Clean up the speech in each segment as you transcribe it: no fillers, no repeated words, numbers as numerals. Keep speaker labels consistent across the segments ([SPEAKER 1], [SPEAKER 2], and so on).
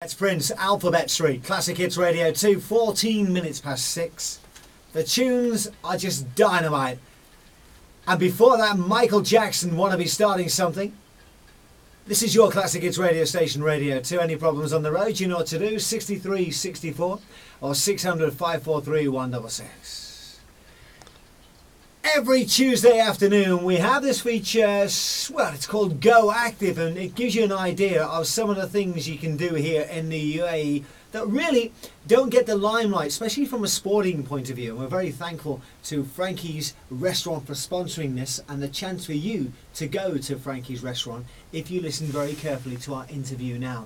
[SPEAKER 1] That's Prince, Alphabet Street, Classic Hits Radio 2, 14 minutes past 6. The tunes are just dynamite. And before that, Michael Jackson, Wanna Be Starting Something. This is your Classic Hits radio station, Radio 2. Any problems on the road, you know what to do, 6364 or 600 543 166. Every Tuesday afternoon we have this feature, well, it's called Go Active, and it gives you an idea of some of the things you can do here in the UAE that really don't get the limelight, especially from a sporting point of view. And we're very thankful to Frankie's Restaurant for sponsoring this and the chance for you to go to Frankie's Restaurant if you listen very carefully to our interview now.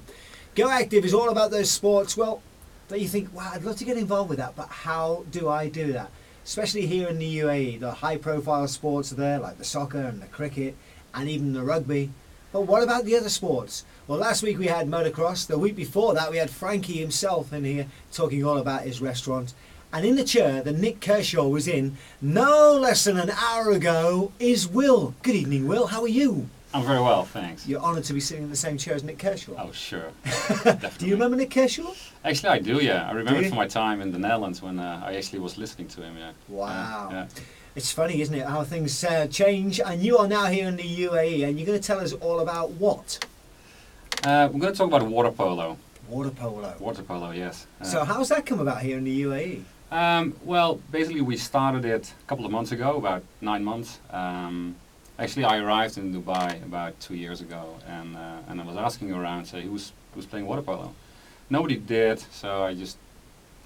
[SPEAKER 1] Go Active is all about those sports, well, that you think, wow, I'd love to get involved with that, but how do I do that? Especially here in the UAE, the high-profile sports are there, like the soccer and the cricket, and even the rugby. But what about the other sports? Well, last week we had motocross. The week before that, we had Frankie himself in here talking all about his restaurant. And in the chair that Nick Kershaw was in, no less than an hour ago, is Will. Good evening, Will. How are you?
[SPEAKER 2] I'm very well, thanks.
[SPEAKER 1] You're honoured to be sitting in the same chair as Nick Kershaw.
[SPEAKER 2] Oh, sure.
[SPEAKER 1] Do you remember Nick Kershaw?
[SPEAKER 2] Actually, I do, yeah. I remember it from my time in the Netherlands when I actually was listening to him, yeah.
[SPEAKER 1] Wow.
[SPEAKER 2] Yeah.
[SPEAKER 1] It's funny, isn't it, how things change. And you are now here in the UAE, and you're going to tell us all about what?
[SPEAKER 2] We're going to talk about water polo.
[SPEAKER 1] Water polo.
[SPEAKER 2] Water polo, yes.
[SPEAKER 1] So how's that come about here in the UAE?
[SPEAKER 2] Well, basically we started it a couple of months ago, about 9 months. Actually, I arrived in Dubai about 2 years ago, and I was asking around, say, who's playing water polo? Nobody did, so I just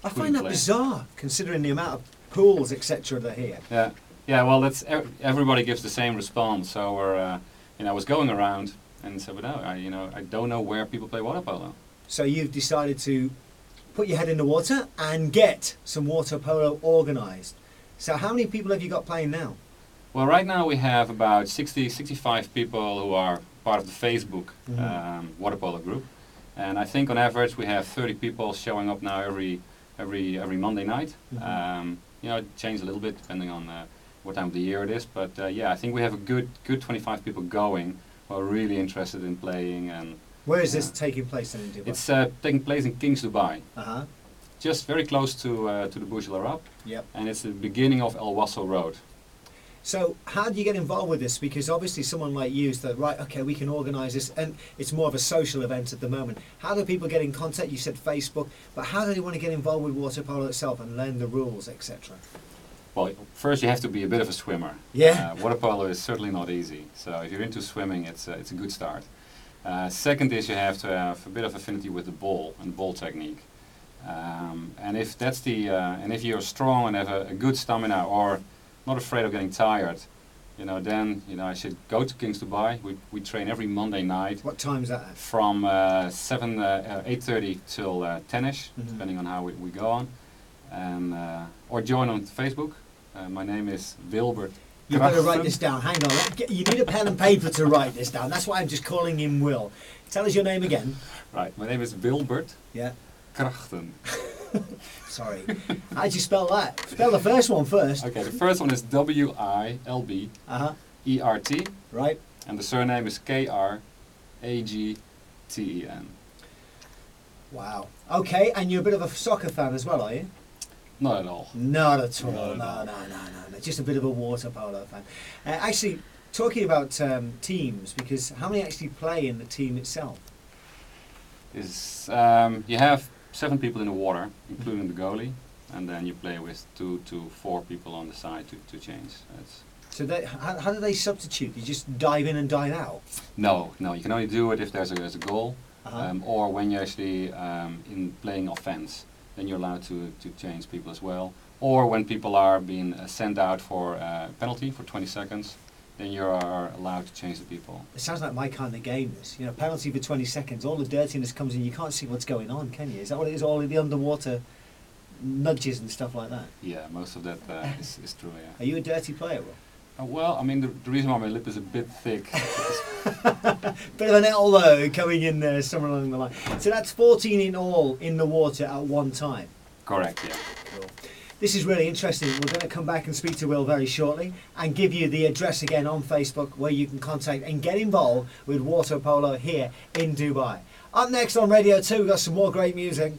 [SPEAKER 1] I find that bizarre, considering the amount of pools, etc. that are here.
[SPEAKER 2] Yeah, yeah. Well, that's everybody gives the same response. So we're, I was going around and said, but no, I don't know where people play water polo.
[SPEAKER 1] So you've decided to put your head in the water and get some water polo organised. So how many people have you got playing now?
[SPEAKER 2] Well, right now we have about 65 people who are part of the Facebook water polo group, and I think on average we have 30 people showing up now every Monday night. It changes a little bit depending on what time of the year it is, but yeah, I think we have a good 25 people going who are really interested in playing. And
[SPEAKER 1] where is this taking place in Dubai?
[SPEAKER 2] It's taking place in King's Dubai. Just very close to the Burj Al Arab.
[SPEAKER 1] Yep.
[SPEAKER 2] And it's the beginning of Al Wasl Road.
[SPEAKER 1] So how do you get involved with this? Because obviously someone like you said, right, okay, we can organise this, and it's more of a social event at the moment. How do people get in contact? You said Facebook, but how do they want to get involved with water polo itself and learn the rules, etc.?
[SPEAKER 2] Well, first you have to be a bit of a swimmer.
[SPEAKER 1] Yeah.
[SPEAKER 2] Water polo is certainly not easy, so if you're into swimming, it's a good start. Second is you have to have a bit of affinity with the ball and ball technique. And if that's and if you're strong and have a good stamina, or not afraid of getting tired, then I should go to King's Dubai. We train every Monday night.
[SPEAKER 1] What time is that at?
[SPEAKER 2] From 8:30 till 10ish, depending on how we go on, and or join on Facebook. My name is Wilbert Kragten.
[SPEAKER 1] You better write this down. Hang on, you need a pen and paper to write this down. That's why I'm just calling him Will. Tell us your name again.
[SPEAKER 2] Right, my name is Wilbert Kragten.
[SPEAKER 1] Sorry. How'd you spell that? Spell the first one first.
[SPEAKER 2] Okay, the first one is Wilbert.
[SPEAKER 1] Right.
[SPEAKER 2] And the surname is Kragten.
[SPEAKER 1] Wow. Okay, and you're a bit of a soccer fan as well, are you?
[SPEAKER 2] Not at all.
[SPEAKER 1] Not at all. No. Just a bit of a water polo fan. Actually, talking about teams, because how many actually play in the team itself?
[SPEAKER 2] You have 7 people in the water, including the goalie, and then you play with 2 to 4 people on the side to change.
[SPEAKER 1] So how do they substitute? You just dive in and dive out?
[SPEAKER 2] No, you can only do it if there's a goal, or when you're actually in playing offense. Then you're allowed to change people as well. Or when people are being sent out for a penalty for 20 seconds, then you are allowed to change the people.
[SPEAKER 1] It sounds like my kind of game, this. Penalty for 20 seconds, all the dirtiness comes in, you can't see what's going on, can you? Is that what it is, all the underwater nudges and stuff like that?
[SPEAKER 2] Yeah, most of that is true, yeah.
[SPEAKER 1] Are you a dirty player, Will?
[SPEAKER 2] Well, I mean, the reason why my lip is a bit thick.
[SPEAKER 1] Bit of an elbow coming in there somewhere along the line. So that's 14 in all in the water at one time?
[SPEAKER 2] Correct, yeah.
[SPEAKER 1] Cool. This is really interesting. We're going to come back and speak to Will very shortly and give you the address again on Facebook where you can contact and get involved with water polo here in Dubai. Up next on Radio 2, we've got some more great music.